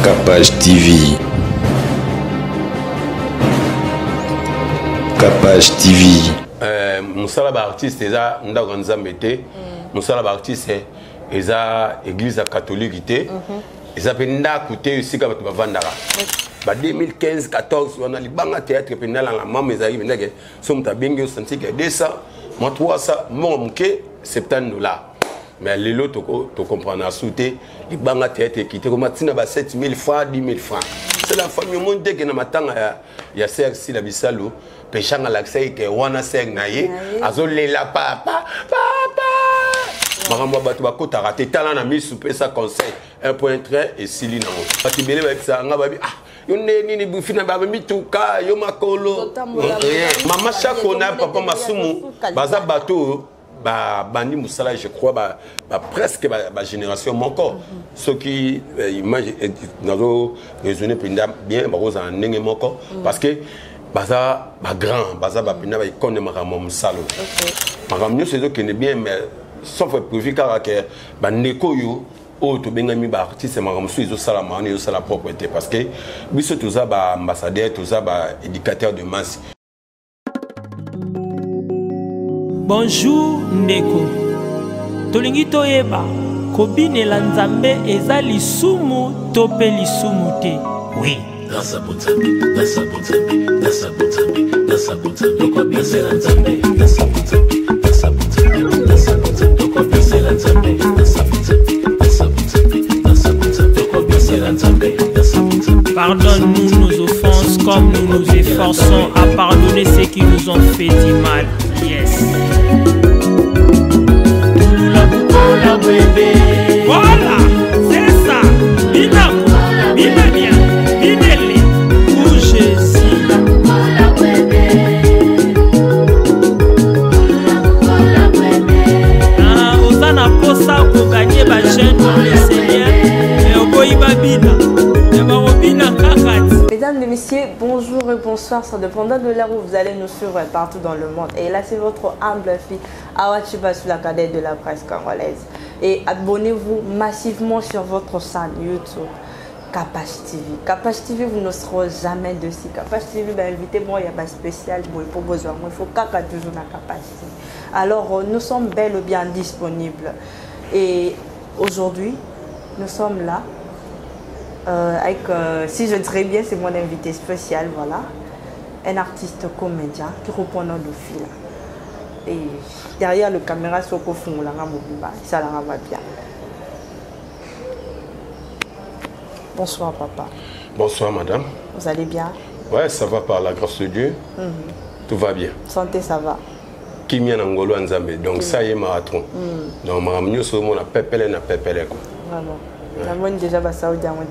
Capage TV. Capage TV. Moussala artiste eza ndako nzambete. Moussala artiste eza église catholique. Eza penda côté aussi ka bato bavandaka. Ba 2015 14 on a libanga théâtre pendant la maman ezali ndeke somme ta bengi senti que 200 moi 300 mon mke $70. Mais les lots tu comprends à souté libanga théâtre qui te comme tina ba 7000 francs 10000 francs. C'est la famille monde que na matanga ya CRC la bisalo pechanga l'accès que wana seng naye azolela papa Maramwa bato bakota raté talent na misu pesa conseil 1.3 et sili nango batibele ba pesa nga babi yone nini bufina ba mituka yo makolo mama chakona papa masumu baza bato ba bandi musala je crois ba presque ba génération mon corps ce qui image nazo raisonner pinda bien ba rosa ndenge moko parce que baza ba grand baza ba pinda ba ikonne maramo musalo maramyo c'est que ne bien mais sauf prévu car que bandeko yo o to bengami ba artiste maramso izo sala mani yo sala propriété parce que biso toza ba ambassadeur toza ba éducateur de masse. Bonjour ndeko tolingi toyeba kobinela nzambe eza lisumu to pe lisumu te. Oui grâce à Bonzambe grâce à Bonzambe grâce à Bonzambe grâce à Bonzambe ko biensela nzambe grâce à Bonzambe grâce à Bonzambe grâce à Bonzambe ko biensela nzambe grâce à Bonzambe grâce à Bonzambe grâce à Bonzambe ko biensela nzambe grâce à Bonzambe. Pardonne-nous nos offenses comme nous nous efforçons à pardonner ceux qui nous ont fait du mal. Yes. Voilà, c'est ça. Bina, bina bien, bineli, pour Jésus. Ah, osana posa pour gagner ma chaîne pour le Seigneur. Et au boïba bina, et marobina kakati. Mesdames et messieurs, bonjour et bonsoir. Ça dépendra de l'heure où vous allez nous suivre partout dans le monde. Et là, c'est votre humble fille Awa Chiba sur la cadette de la presse congolaise. Et abonnez-vous massivement sur votre chaîne YouTube Capage TV. Capage TV, vous ne serez jamais dessus. Capage TV, invitez-moi, il y a un spécial pour besoin. Il faut caca toujours dans Capage TV. Alors, nous sommes bel et bien disponibles. Et aujourd'hui, nous sommes là. Avec, si je dirais bien, c'est mon invité spécial, voilà. Un artiste comédien qui reprend le fil. Et derrière le caméra, ça va bien. Bonsoir, papa. Bonsoir, madame. Vous allez bien? Ouais, ça va par la grâce de Dieu. Tout va bien. Santé, ça va. Qui vient en Ngolo en Zambie. Donc, ça y est, marathon. Donc, maramio, c'est mon appel na pepele. Vraiment. Nous avons déjà passé au diamant.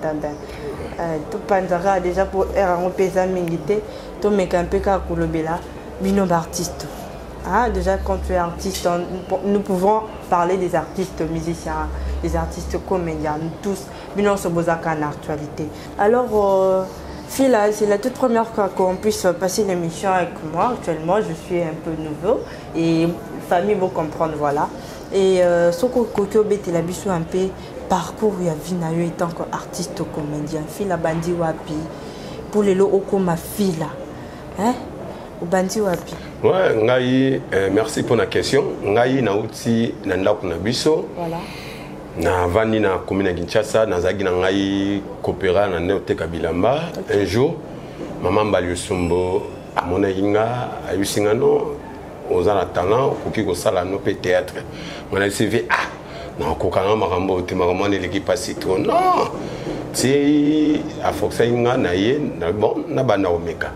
Tout panzara déjà pour un paysan militaire. Tout mec un peu comme Kolobela, binôme artiste. Ah, déjà quand tu es artiste, nous pouvons parler des artistes musiciens, des artistes comédiens, nous tous, binôme se bozaka en actualité. Alors, Phila, c'est la toute première fois qu'on puisse passer l'émission avec moi. Actuellement, je suis un peu nouveau et famille vous comprendre, voilà. Et ce que tu la biso un peu parcours il y a Vinayo étant artiste comédien Phila bandi wapi pour les lots oko ma Phila hein ou bandi wapi. Ouais ngai merci pour la question ngai na uti na ndako na biso voilà na vani na commune ya Kinshasa na zagi na ngai coopéra na Neoteka Bilamba un jour maman Baliosombo amona inga ayusingano ozana talent okoki kosala no pe théâtre mona CV non kokanga makambo te makambo ne l'équipe pas citron non si a forcer inga na ye na bon na bana omeka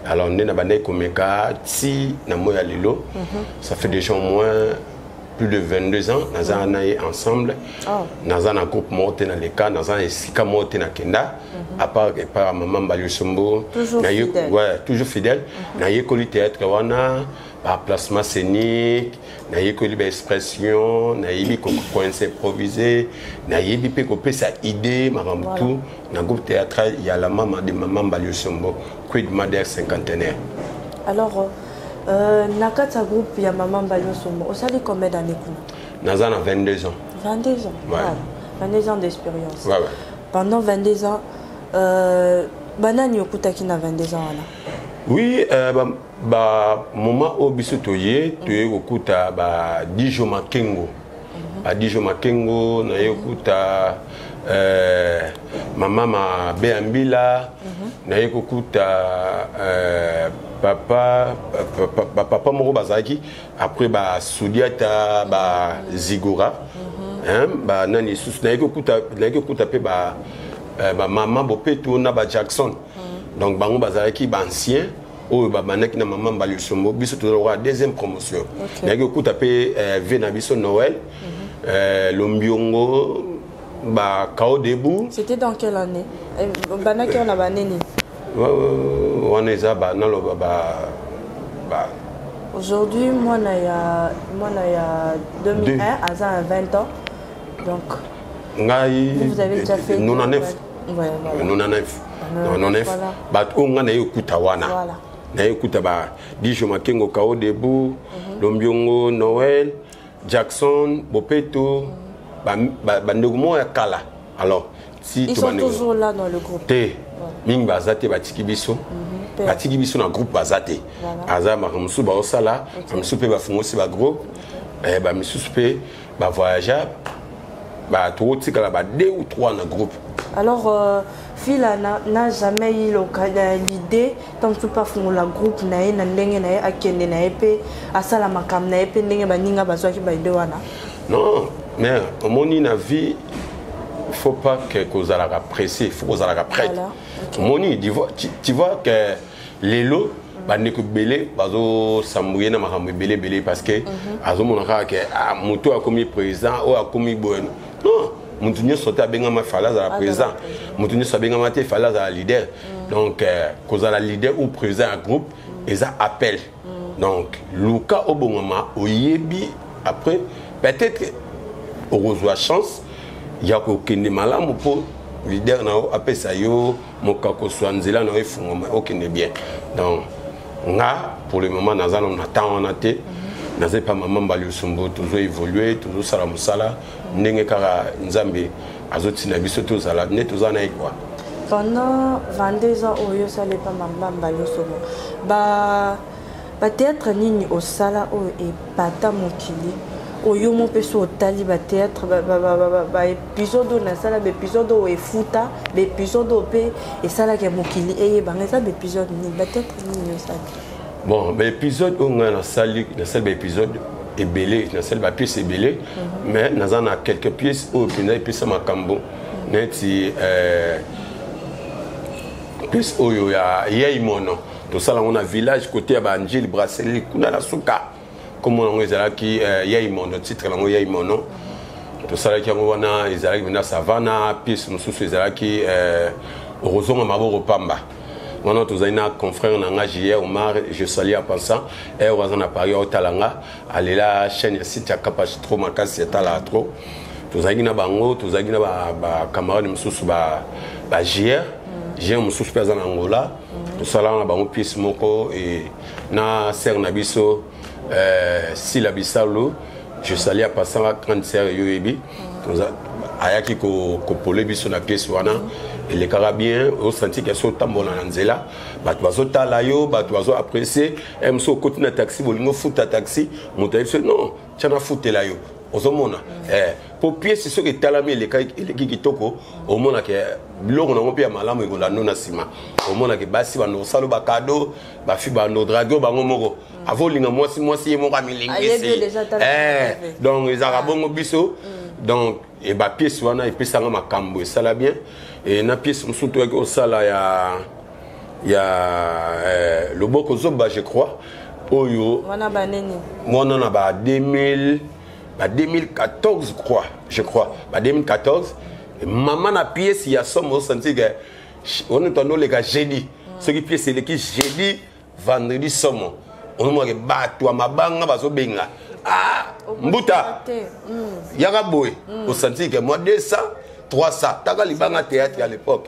alors on est na bana komeka si na moya lilo ça fait déjà au moins plus de 22 ans nous avons ensemble nous avons un groupe monté dans les cas nous avons esika monté na kenda à part maman Baliosombo toujours fidèle na ye koli théâtre wana par placement scénique na ye koli ba expression na yebi ko improviser na yebi pe ko pesa idée makambo tout na groupe théâtral il y a la maman de maman Baliosombo quid mother cinquantenaire. Alors nakata groupe il y a maman Baliosombo on sali combien d'années kuna? Nous avons 22 ans. 22 ans. Ouais. 22 ans d'expérience. Ouais. Pendant 22 ans banani okutaki na 22 ans là. Oui, moment au biso toye okuta Dijo Makengo. Dijo Makengo na okuta mama Beambila na okuta papa moko bazaki après Soudiata Zigora nani sus na okuta pe maman Bopeto na Jackson. Donc bango bazaki ancien o babanaki na maman Baliosombo biso to la deuxième promotion. Na okuta pe Vena biso Noël Lombiongo Kao Debout. C'était dans quelle année? Banaki on a baneni. On est à aujourd'hui, moi, il y a 2001, à 20 ans. Donc, vous avez déjà fait 99. Ouais, voilà. 99. On a eu Kutawana. On a eu Kutaba. Dijo Makengo Kao Debout, Lombiongo, Noël, Jackson, Bopeto, Bandegumo et Kala. Alors, si ils sont toujours là dans le groupe. Ming bazate batiki biso batiki biso na groupe bazate aza makamsu ba osala kamsu pe ba fungosi ba groupe ba misusu pe ba voyager ba totika la ba 2 ou 3 na groupe. Alors Fila n'a jamais eu l'idée tant que pas font la groupe na na ndenge na akende na epé asala makam na epé ndenge baninga bazwaki ba ide wana. Non, mais au moni na vie il ne faut pas que vous allez pressé, il faut que vous allez prêt. Moni, tu vois que les lots, ne que belé, bazo samouye na makambe belé parce que azo monaka que moto a commis président ou a commis bon. Non, mutunyo sauter benga ma falaise à la président. Mutunyo sauter benga ma te falaise à la leader. Donc cause à la leader ou président un groupe, ils a appel. Donc Luka au bon moment, au yebi après peut-être au reçoit chance. Il y a aucun malamu pour leader na appel ça yo mokako swanzela na efungo aucun bien. Donc nga pour le moment na zana on attend on até na zé pas maman Baliosombo toujours évoluer toujours sala musala ndenge kara nzambe azoti na biso to sala net to zana quoi. Pendant 22 ans oyo sala pas maman Baliosombo ba théâtre nini au sala o et pata mokili oyo mon peso otali ba théâtre ba épisode na sala ba épisode o efuta ba épisode pe et sala ke mokili e ba ça ba épisode ni ba théâtre ni ça. Bon ba épisode on a na salle ba épisode et belé na salle ba pièce et belé mais na a quelques pièces au pina pièce makambo neti pièce oyo ya imono to sala on a village côté ba Angel Brasserie kuna la suka. Comme on a qui y mon titre là y mon nom tout ça qui on a ils allaient maintenant savana puis nous sous ils allaient qui heureusement mabo pamba maintenant tous aina confrère na hier Omar je salue à pensant et heureusement à Paris au Talanga aller la chaîne site ya capacité trop makasi ya tala trop tous aina bango tous aina ba camarade mususu ba hier j'ai mususu pesa na Angola tout ça là na bango pièce moko et na ser na biso si la bisalo je salue à passant à cancer yoebi ayaki ko polé biso na pièce wana et les carabiniers au senti que so tambola na nzela bat bazo tala yo bat bazo apprécier emso côté na taxi bolingo futa taxi moto dit non tchana futela yo ozomona pour pièce ce que talami les kitoko au mona que biloko na ngopia malamu ikola nona sima au mona que basi ba no salo ba cadeau ba fi ba no drago ba ngomoko avolinga mwasi mo kamilingisi donc les arabongo biso donc et ba pièce wana epesanga makambo et ça la bien et na pièce musuto au sala ya loboko zoba je crois oyo wana baneni mona na ba 2014 je crois 2014 maman na pièce ya somme au senti que on entend les gars jeudi ce qui pièce c'est qui jeudi vendredi somme on m'a que bato mabanga bazo benga mbuta yaka boy au senti que moi 200 300 taka libanga théâtre à l'époque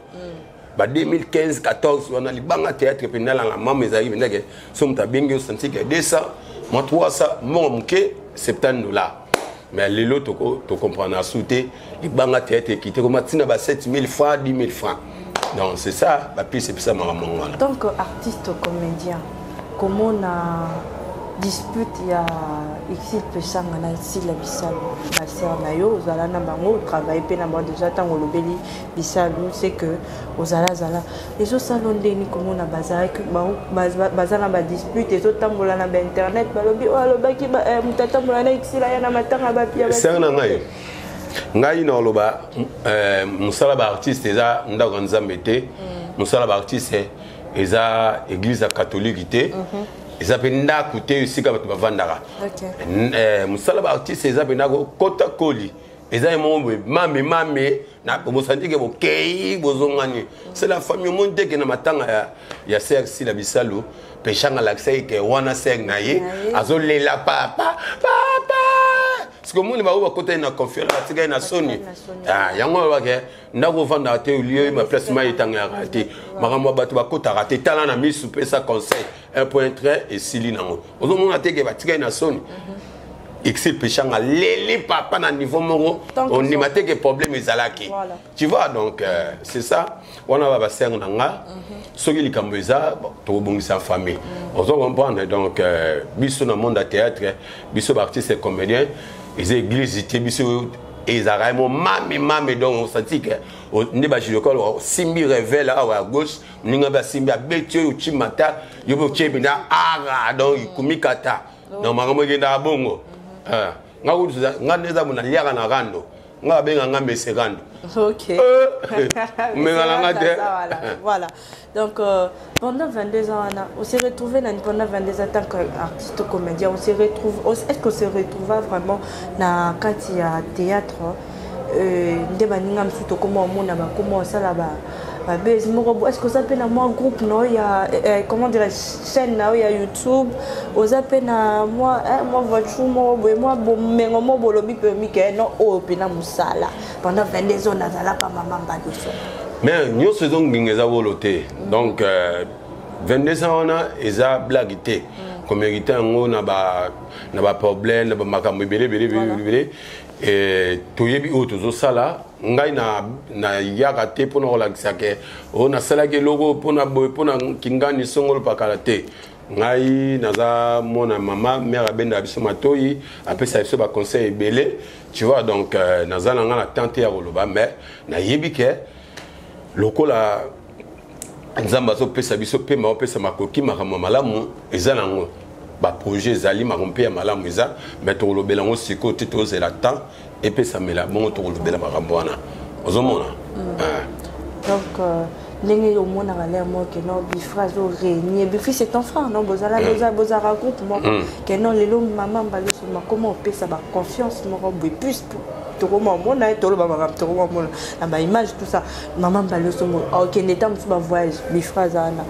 2015 14 on a libanga théâtre pendant la maman mes amis que somme ta benga au senti que 200 moi 300 mon mke $70 mais les lots tu comprends à sauter libanga théâtre qui te comme tina ba 7000 francs 10 000 francs Donc c'est ça, puis c'est ça ma maman. En tant qu'artiste comédien, comment on a dispute il y a ici pesanga na sila bisalo na sœur na yo zala na bango travailler pe na bango déjà tant olobeli bisalo c'est que ozala zala les autres salons ndeni comment on a bazar que bazar na ba dispute les autres tambola na internet balobi o alobaki mutata mulana ici là ya na matanga ba pia ba sœur na ngai na loba musala ba artiste eza ndako nzambe te musala ba artiste eza église catholique te ils appellent ndakute usika bato bavandaka musala ba artiste ils appellent ndako kota koli ils aiment mame na bosandi ke bokei bozongani c'est la famille monde que na matanga ya sœur si la bisalo pechanga l'accès que wana sœur na ye azolela papa parce que moi, je vais na confiance à na Sony. Ah, yango ba ke ndako vanda te lieu ma placement etanga raté. Makambo bato bakota raté tala na misu pesa conseil 1.3 et sili nango. Ozo mona te ke batika na Sony. Excel pechanga lele papa na niveau moro on ni maté que problème ezalaki. Tu vois donc c'est ça. On a ba sœur nanga. Soki likambo eza to bongisa famille. Ozo comprendre donc biso na monde à théâtre, biso artiste et comédien les églises étaient biso et araimo mame donc on sentit que ne ba jilokol simbi révèle à gauche ninga ba simbi abetio uchimata yobo chebina ara donc ikumikata donc makambo ngenda bongo nganeza muna liaka na rando nga benga nga meserando. OK. Voilà. Donc pendant 22 ans on s'est retrouvé pendant 22 ans en tant qu'artiste comédien, on s'est retrouvé est-ce qu'on se retrouva vraiment na kati ya théâtre ndeba ninga msuto comment on a comment ça là-bas est-ce que vous appelez un groupe non il y a comment dire chaîne là il y a YouTube vous appelez moi voiture moi bon bolobi permis que non au pena musala pendant 22 ans nazala pas maman badoso mais nous faisons ngeza voloté donc 22 ans on a eza blaguité comme hérité ngo na ba problème na ba makambo belé et toyebi otozo sala ngai na yaka te pona olakisa ke ona sala ke logo pona boy pona kingani songolo pakala te ngai naza mona mama mère benda biso matoyi apesa biso ba conseil belé tu vois donc naza nanga na tante ya koloba mais na yebi ke lokola nzamba so pesa biso pe ma pesa makoki makama malamu eza nango ba projet zali makompe ya malamu eza mais to lobela ngo siko tito zela temps et puis ça me la bon to lobela makambo wana ozomona donc ndenge au mona la mo que non bifrazo régner bifi c'est ton frère non bozala bozara groupe mo que non lelo maman balo sur comment on peut ça ba confiance mo plus to comment on a to lo ba to comment on la image tout ça maman balo sur mo OK n'état mo ba voyage bifrazo ana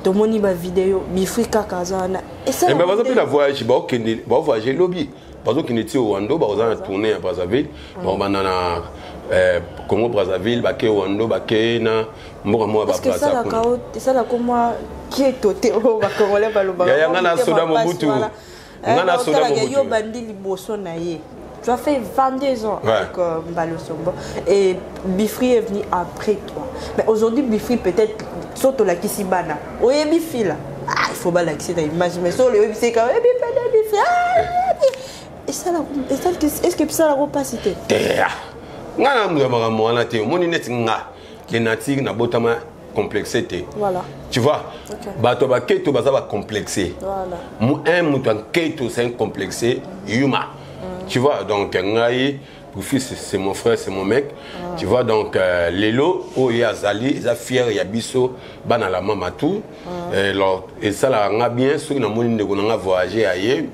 to moni ba vidéo bifri kaka zana et ça mais bazo pe la voyage ba okende ba voyager lobby bazo kineti au Wando ba ozana tourner à Brazzaville bon banana Congo Brazzaville baké Wando baké na mboka mo ba place ça ça la comment qui est toté au ba congolais ba lo ba ya ngana soda mobutu ngana soda mobutu yo bandi liboso na ye tu as fait 22 ans avec Mbalosombo et Bifri est venu après toi mais aujourd'hui Bifri peut-être surtout la Kisibana oye Bifri là il faut pas l'accès à l'image mais sur le web c'est quand même Bifri et ça est-ce que ça la repacité ngana mwa mwana te moni net nga kenati na botama complexité voilà tu vois bato ba keto baza ba complexé voilà mutu en keto c'est complexé yuma tu vois donc ngai pour fils c'est mon frère c'est mon mec tu vois donc lelo oya azali za fier ya biso bana la mama tout et ça la nga bien sur na moni ndeko nga voyager aye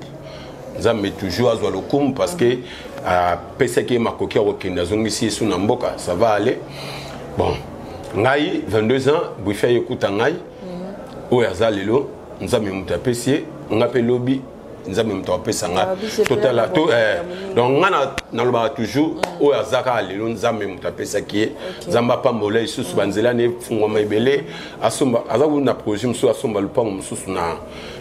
nzambe toujours azwa lokumu parce que pesa ki makoki okenda zongisi sous na mboka ça va aller bon ngai 22 ans bufa yekuta ngai oya zalelo nzambe mutapesi ngape lobby nzambe mutapesa nga total donc ngana na loba toujours oya zaka lelo nzambe mutapesa ki nzamba pambola isusu banzela ne fungwa maibele asomba azabu na projet musu asomba lupango mususu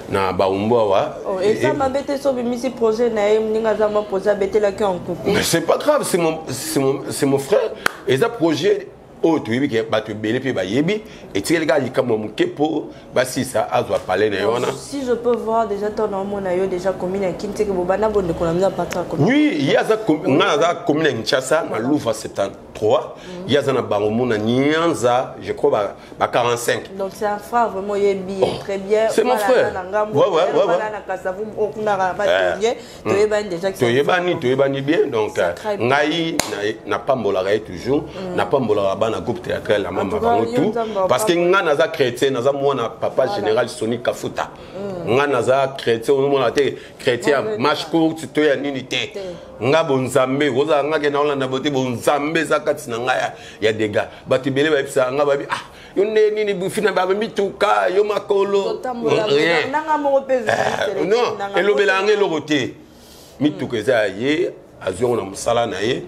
na baumbo wa et ça m'embête so bimisi projet na ninga za ma projet bete la ki en coucou mais c'est pas grave c'est mon frère et ça projet oh tu yebi que tu belé puis yebi et tu les gars il comme mon kepo si ça a doit parler si je peux voir déjà ton nom on a eu déjà commune à Kinté que bobana bonne qu'on a mis à partir oui il y a ça on a commune en Kinshasa na Louvre 73 il y a ça na Baromona Nyanza je crois ba 45 donc c'est un frère vraiment yebi très bien c'est mon frère ouais na Kasavu on a pas tu yebani bien donc ngai na pambola toujours na pambola na groupe théâtral la maman tout parce que nga naza chrétien naza mwana papa général Sonic Kafuta nga naza chrétien on mona te chrétien marche court to ya nini te nga bonzambe oza nga ke na olanda bote bonzambe zakati na nga ya dega bati bele ba pisa nga babi ah yo nini bufina ba mituka yo makolo rien non elobela ngelo côté mituka za ye azio na musala na ye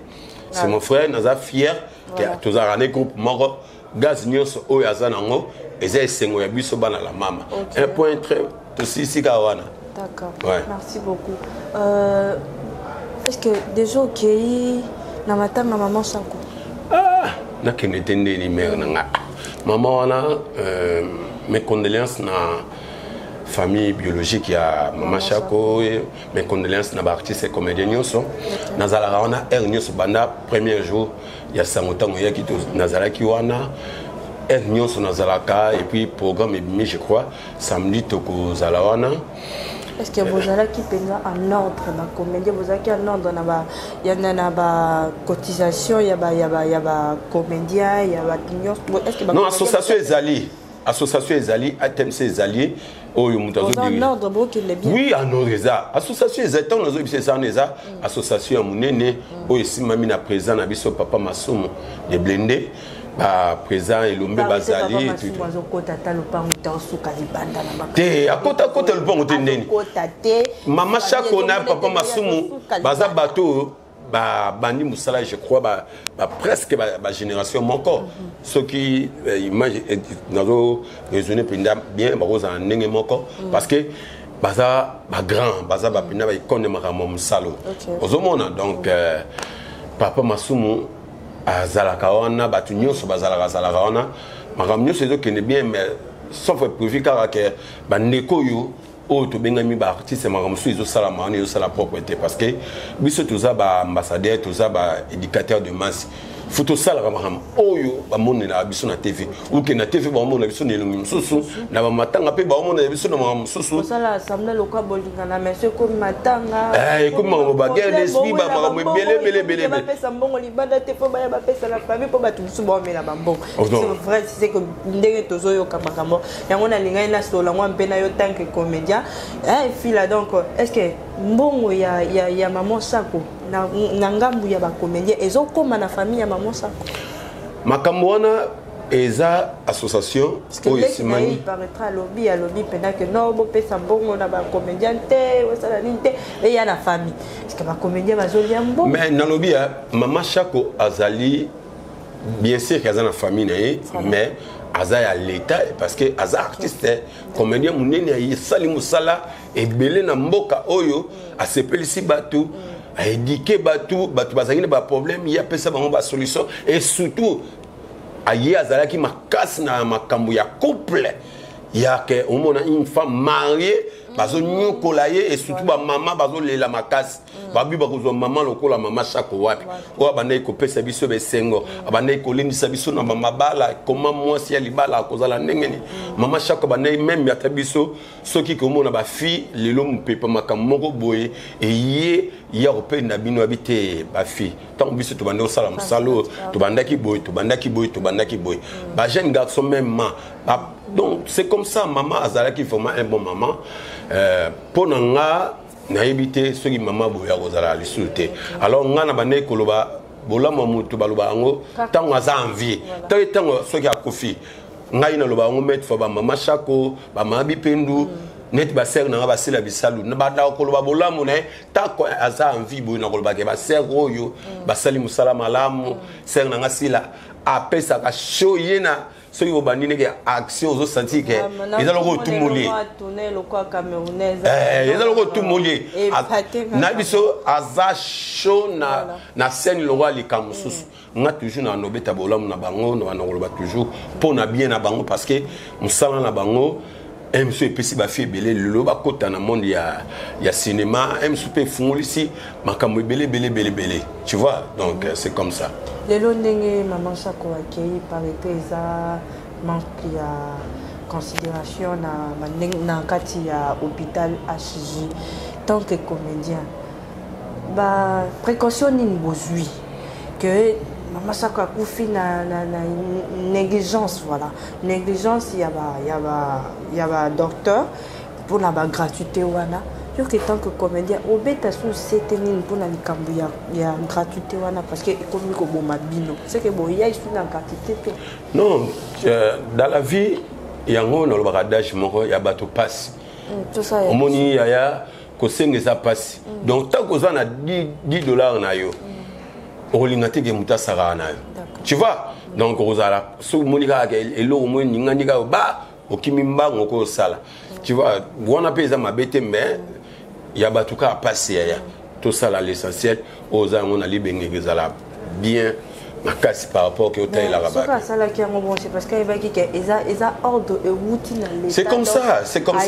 c'est mon frère naza fier que tous a un groupe moro gaz nyos o ya zanango eza esengo ya biso bana la mama un point très aussi si kawana d'accord merci beaucoup est-ce que déjà OK na matanga maman Sako na kenetende ni mère nga maman wana mes condoléances na famille biologique ya Mama Chako mes condoléances na artiste et comédien nyonso nazala wana nyonso banda premier jour ya sangotango ya kito nazala ki wana nyonso nazalaka et puis programme et je crois samedi toko zala wana est-ce que vous allez qui pensa en ordre na comédien vous allez qui en ordre na ba ya na ba cotisation ya ba comédien ya ba nyonso est-ce que non association ezali ATMC ezali oyo mutazo en ordre beaucoup les bien oui en ordre ça association ezali tant nazo bise ça neza association munene oyo simami na président na biso papa Masumu de Blende ba président Elombe Bazali te akota lupango te ndeni Mama Chako na papa Masumu baza bateau bandi musala je crois presque ba génération mon corps ce qui image nazo raisonner bien baroza ndenge moko parce que baza ba grand baza ba pina ba ikonne makamo musalo ozomona donc papa Masumu azalaka wana batu nyonso bazalaka wana makamo nyonso ezokende bien mais sauf prévu car que bandeko yo o to bengami ba artiste makamsu izo sala maana yo sala propriété parce que biso toza ba ambassadeur toza ba éducateur de masse photo sala kamaham oyo ba mone na biso na TV ou que na TV ba mone na biso nelongi msusu na ba matanga pe ba mone na biso na msusu sala assemblée locale bolinga na monsieur comme matanga comme mo ba guerre d'esprit ba makambo belé ba pesa mbongo libanda te fo ba ya ba pesa la famille po ba tusu ba mela ba mbongo c'est vrai c'est que ndenge tozo yo kamakambo yango na linga ina sola ngwa mpe na yo tant que comédien et puis là donc est-ce que mbongo ya maman Sako na ngambu ya ba comédien ezokoma na famille ya maman Sako makambo wana eza association oyo simani paraîtra lobby pendant que non bo pesa mbongo na ba comédien te osala ninte et ya na famille est-ce que ba comédien bazolia mbongo mais na lobby Mama Chako azali bien sûr qu'aza na famille na mais aza ya l'état parce que aza artiste comédien munene ya sali musala et belé na mboka oyo asepelisi batu a éduquer batu bazangine ba problème il y a pesa bango ba solution et surtout aye azalaki makasi na makambo ya couple ya que on a une femme mariée bazo nyokola ye et surtout ba maman bazo lela makasi babi bakozwa maman lokola Mama Chako wapi o bandai ko pesa biso besengo bandai ko lindisa biso na mama bala comment moi si ali bala kozala ndengeni Mama Chako bandai même ya tabiso soki ko mona ba fille lelo mpepa makamoko boye et ye ya ope na bino habité ba fille tant biso to bandai osala musalo to bandaki boye ba jeune garçon même donc c'est comme ça maman azalaki vraiment un bon maman pour nga na éviter ce qui maman boya kozala lisuté alors nga na bane koloba bolama mutu baloba ngo tango aza envie tango soki akofi ngai na loba ngo mettre ba Mama Chako ba mabi pendu net ba ser na ba sila bisalu na ba da koloba bolamo na tako aza envie boya na koloba ke ba ser oyo ba sali musala malamu ser na ngasila apesa ka show yena ceux qui ont banni des actions aux senti que ils allent tout mouiller. Ils allent tout mouiller. Nabiso azacho na scène le roi les kamusus. On a toujours na nobeta bolam na bango na ngoloba toujours pour na bien na bango parce que musala na bango MC epesi ba fi belé lelo ba kota na monde ya cinéma MC pe fungoli si makambo belé tu vois donc c'est comme ça lelo ndenge maman Sako accueilli par eza manque ya considération na kati ya hôpital HJ tant que comédien ba précaution ni bozui que maman Sako akufi na négligence voilà négligence il y a ba docteur pour la gratuité wana yo que tant que comédien obeta sous seteni pour na likambu ya gratuité wana parce que comme ko bon mabino c'est que bon il y a une gratuité non dans la vie il y a un le baradage moko ya bato passe tout ça omoni ya ko sengeza passe donc tant que ça na $10 na yo olingate ke muta sarana tu vois donc ozala so monika ke elo mo ninga nika ba okimimba ngoko sala tu vois wana pesa mabete mais ya batuka passer ya tout ça là l'essentiel oza on a libengé ezala bien makasi par rapport que hôtel la rabat ça là qui bon c'est parce qu'il va qui eza ordre et routine l'état c'est comme ça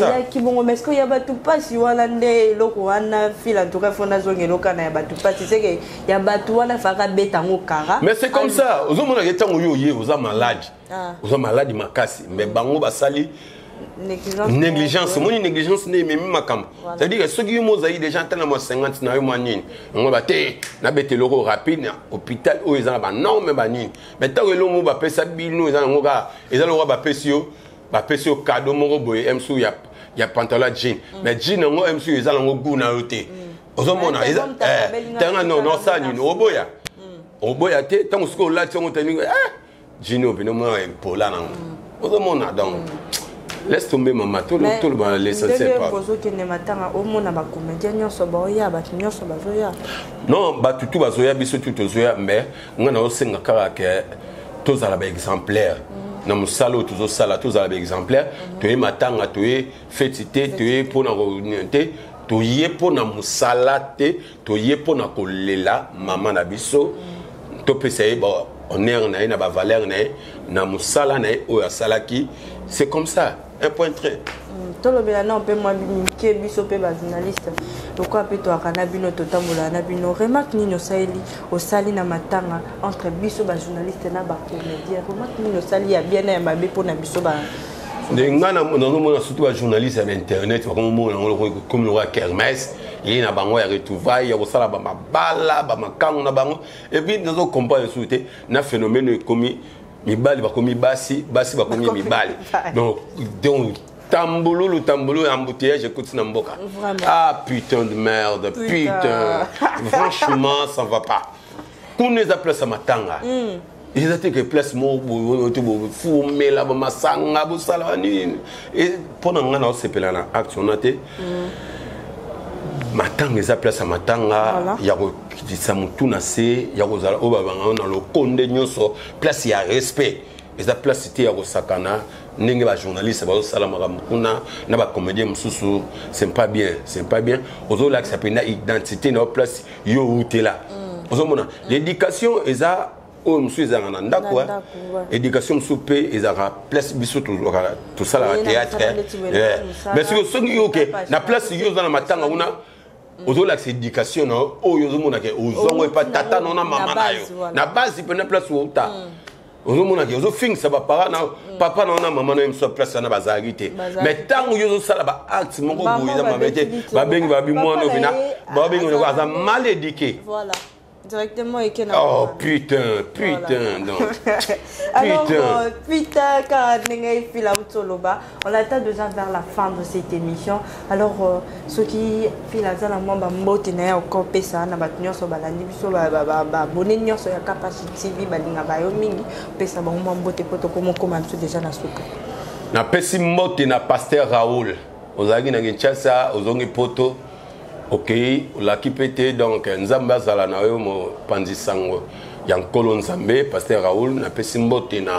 aya qui bon mais est-ce qu'il y a batu passe wala nde loko wana fila to ka fona zonge loka na ya batu passe c'est que ya batu wana faka beta ngo kara mais c'est comme ça ozo mona ke tango yo ye oza malade makasi mais bango basali négligence mon négligence n'est même makam c'est à dire que ceux qui ont déjà tellement moi 50 na yo manine on va te na bete loko rapide hôpital où ils ont ba non mais banine mais tant que l'homme ba pesa bino ils ont ngoka ils ont ba pesio cadeau moko boye msu ya pantalon jean mais jean ngo msu ils ont ngo na yote ozomona tanga non ça ni oboya te tant que là tu on tenu jean obino mo pola na ozomona donc laisse tomber maman tout le l'essentiel pas non batutu bazoya biso tout zoya mais ngana osenga kaka ke tous ala ba exemplaire na musalo tous sala tous ala ba exemplaire to e matanga to e fetité to e pona reunité to ye pona musala te to ye pona kolela maman na biso to pesa ba honneur na ba valeur na musala na o ya salaki c'est comme ça un point très tout le bien on peut moi bimike biso pe ba journaliste pourquoi peut toi kana bino totambola na bino remarque nino saeli au sali na matanga entre biso ba journaliste na ba comédien remarque nino sali ya bien na mabe pour na biso ba ngana na surtout ba journaliste à internet comme le roi Kermès il na bango ya retrouvaille ya sala ba mabala ba makango na bango et puis nous comprendre souté na phénomène commis mibali bakomi basi bakomi mibali donc tambolo embouteillage écoute na mboka ah putain de merde putain franchement ça va pas qu'on les appelle ça matanga ils étaient que place mo fou mais là ba masanga bo sala ni et pendant ngana o sepela na action naté matanga eza place à matanga ya ko kitisa mutu na se ya ko zala obabanga na lo konde nyonso place ya respect eza place te ya ko sakana ndenge ba journaliste ba sala makamuna na ba comédien mususu c'est pas bien ozo la ça pena identité na place yo utela ozo mona l'éducation eza o musu eza na ndako éducation soupe eza place biso tout ça la théâtre mais ce que yo ke na place yo za na matanga una ozo la éducation na o yo mona ke ozongo pa tata na mama na yo na base pe na place où ta ozo mona ke ozo fing ça ba para na papa na mama na so place na bazarité mais tango yo zo sala ba acte moko boiza mamete ba bengi ba bi mwana bina ba bengi ko aza mal éduqué voilà directement et oh putain donc alors putain car on attend déjà vers la fin de cette émission alors ceux qui font la zone moi mbote na encore pesa na batunyo so balandi biso ba bonenyo so ya capacité TV balinga ba yo mingi pesa ba mbote poto comme biso déjà na souka na pesi mbote na pasteur Raoul ozagi na Kinshasa ozongi poto ok, la qui pétait donc Nzamba Zalana mo Panzi Sango Yankolo Nzambe, pasteur Raoul, na pesimbote na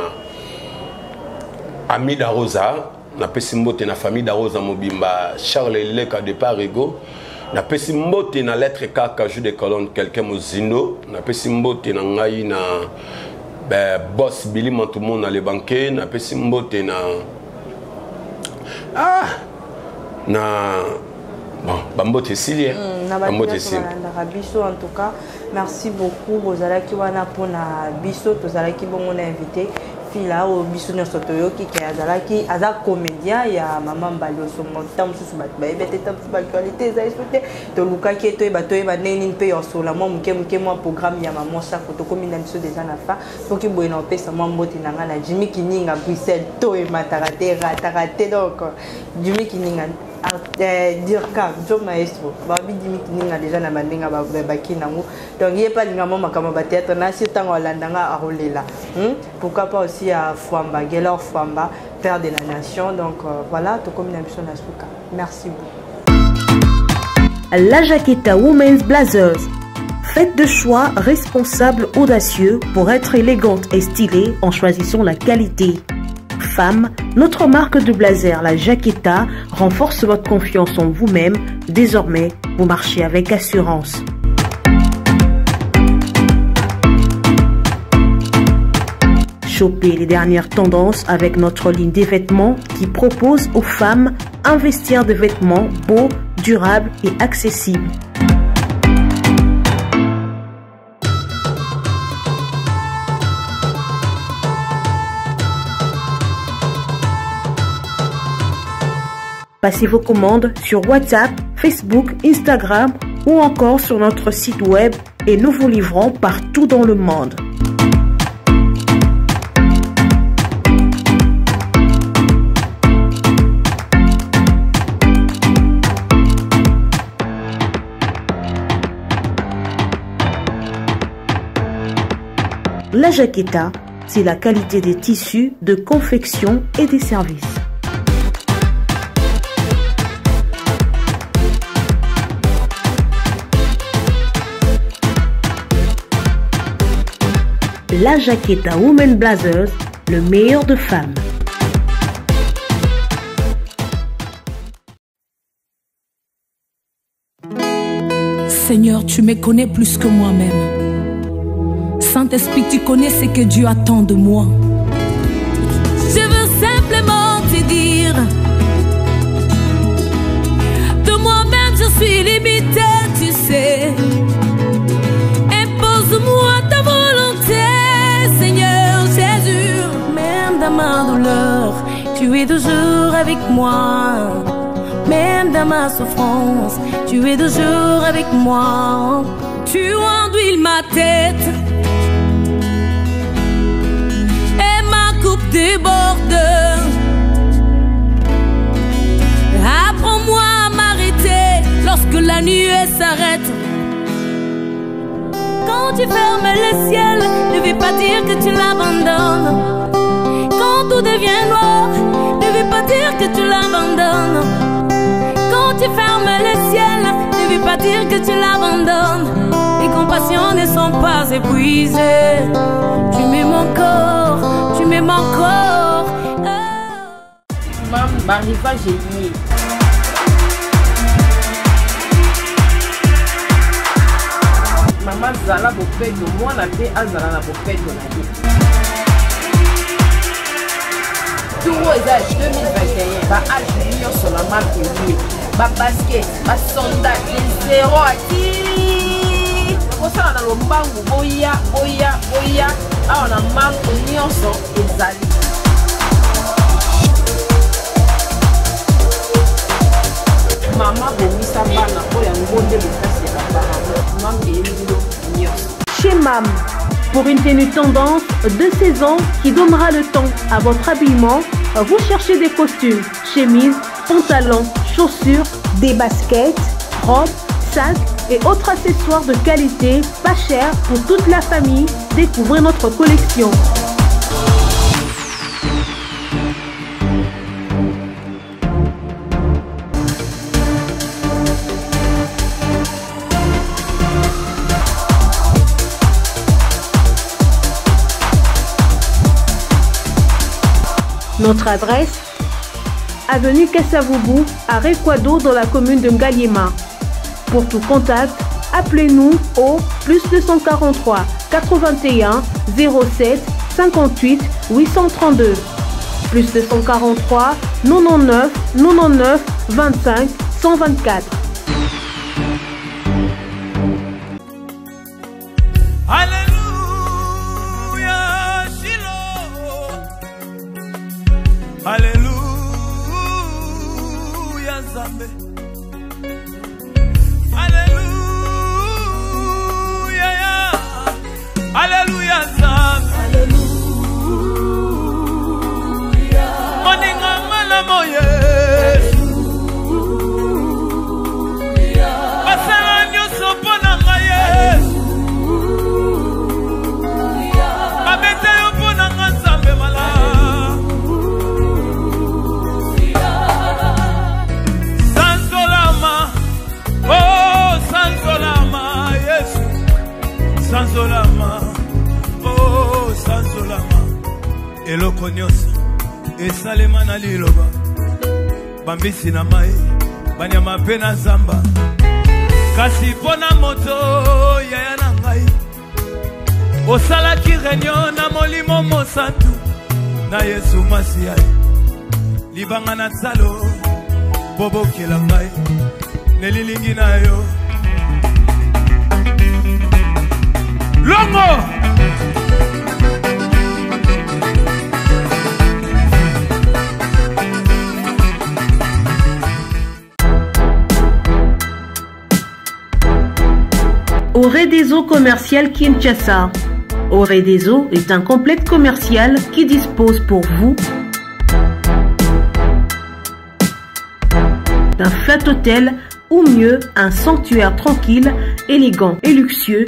ami d'Arosa, na pesi mbote na famille d'Arosa Mobimba, Charles Eleka de Parigo, na pesi mbote na lettre kaka jeu de colonne quelqu'un mozindo, na pesi mbote na ngai na boss Billy Mantoumon na le banquet, na pesi mbote na bon, Bambote Silie. Bambote Silie. En tout cas, merci beaucoup. Vous allez qui wana pour na biso, vous allez qui bon on a invité. Fila au biso na sotoyo qui azalaki aza comédien ya maman Balio so montam sous bat ba ebete tam sous ba qualité za sauté to luka ki to ba neni pe yo so la mo muke mo programme ya maman sa photo comme na biso déjà na fa donc ki boye na pesa mo mbote na ngana Jimmy Kininga Bruxelles to e matarate ratarate donc Jimmy Kininga dire car Joe Maestro babi Jimmy Kininga déjà na bandinga ba bakinango donc il pas linga mo makama ba théâtre na si tango landanga a rolela pourquoi pas aussi à Fwamba Gelor Fwamba père de la nation donc voilà tout comme une émission na Suka merci beaucoup. La Jaqueta Women's Blazers. Faites de choix responsables, audacieux pour être élégante et stylée en choisissant la qualité. Femme, notre marque de blazer, la Jaqueta, renforce votre confiance en vous-même. Désormais, vous marchez avec assurance. Chopez les dernières tendances avec notre ligne des vêtements qui propose aux femmes un vestiaire de vêtements beau, durable et accessible. Passez vos commandes sur WhatsApp, Facebook, Instagram ou encore sur notre site web et nous vous livrons partout dans le monde. La Jaqueta, c'est la qualité des tissus, de confection et des services. La Jaqueta Women Blazers, le meilleur de femmes. Seigneur, tu me connais plus que moi-même. Saint-Esprit, tu connais ce que Dieu attend de moi. Je veux simplement te dire, de moi-même je suis limité, tu sais. Impose-moi ta volonté, Seigneur Jésus. Même dans ma douleur, tu es toujours avec moi. Même dans ma souffrance, tu es toujours avec moi. Tu enduis ma tête et ma coupe déborde. Apprends-moi à m'arrêter lorsque la nuit s'arrête. Quand tu fermes le ciel, ne veut pas dire que tu l'abandonnes. Quand tout devient noir, ne veut pas dire que tu l'abandonnes. Quand tu fermes le ciel, ne veut pas dire que tu l'abandonnes. Tes compassions ne sont pas épuisées. Tu m'aimes encore, tu m'aimes encore. Maman, Mariva, j'ai lié. Maman Zala Bopedo, moi la paix à Zala Bopedo la vie. Tout est 2021, bah âge sur la marque liée. Bah basket, bah sondage, les zéro à qui. Pour ça, on a le bango, boya. Ah, on a manque union sur les alliés. Maman, bon, ça va, na pour un bon début, c'est la barre. Maman, il est Chez MAM, pour une tenue tendance de saison qui donnera le temps à votre habillement, vous cherchez des costumes, chemises, pantalons, chaussures, des baskets, robes, sacs et autres accessoires de qualité, pas cher pour toute la famille. Découvrez notre collection. Notre adresse, avenue Kassavoubou, à Rekwado dans la commune de Ngaliema. Pour tout contact, appelez-nous au +243 81 07 58 832. +243 99 99 25 124. Alléluia, Shiloh. Alléluia, Zambé. Alléluia, Alléluia, Zambé. Alléluia. Moninga malamo Yesu. Basala nyoso pona nga Yesu. Sanzolama, oh Sanzolama, eloko nyonso esalema na liloba, bambisi na mai, banyama pe na zamba, kasi pona moto yaya na ngai, osalaki réunion na molimo mosantu, na Yesu Masiya, libanga na tsalo, bobo kila ngai, nelilingi na yo. Longo! Oredezo commercial Kinshasa. Oredezo est un complexe commercial qui dispose pour vous d'un flat hôtel ou mieux un sanctuaire tranquille, élégant et luxueux,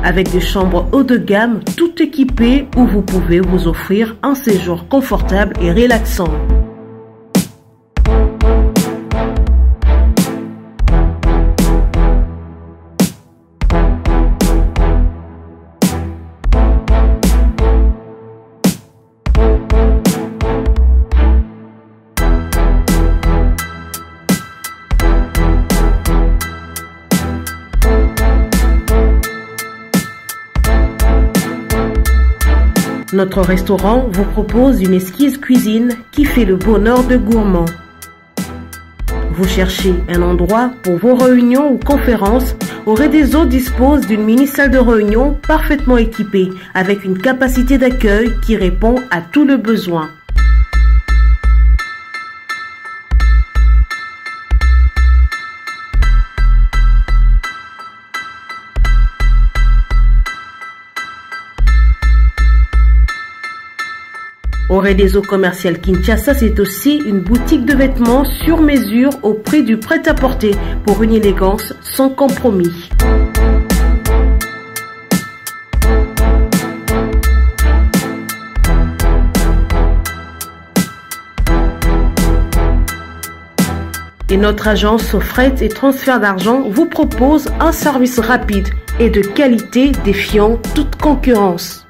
avec des chambres haut de gamme, tout équipées où vous pouvez vous offrir un séjour confortable et relaxant. Notre restaurant vous propose une exquise cuisine qui fait le bonheur de gourmands. Vous cherchez un endroit pour vos réunions ou conférences? Oredezo dispose d'une mini-salle de réunion parfaitement équipée avec une capacité d'accueil qui répond à tous les besoins. Oredezo commercial Kinshasa, c'est aussi une boutique de vêtements sur mesure au prix du prêt-à-porter pour une élégance sans compromis. Et notre agence fret et transfert d'argent vous propose un service rapide et de qualité défiant toute concurrence.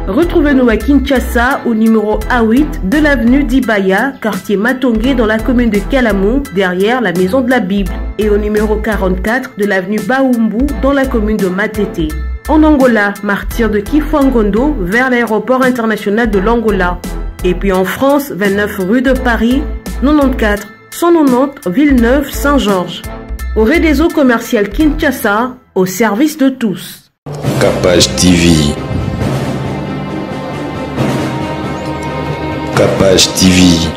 Retrouvez-nous à Kinshasa au numéro A8 de l'avenue d'Ibaya, quartier Matongé dans la commune de Kalamou, derrière la maison de la Bible, et au numéro 44 de l'avenue Baoumbu dans la commune de Matete. En Angola, martyr de Kifuangondo vers l'aéroport international de l'Angola. Et puis en France, 29 rue de Paris, 94 190 Villeneuve-Saint-Georges. Oredezo commercial Kinshasa, au service de tous. Capage TV. Capage TV.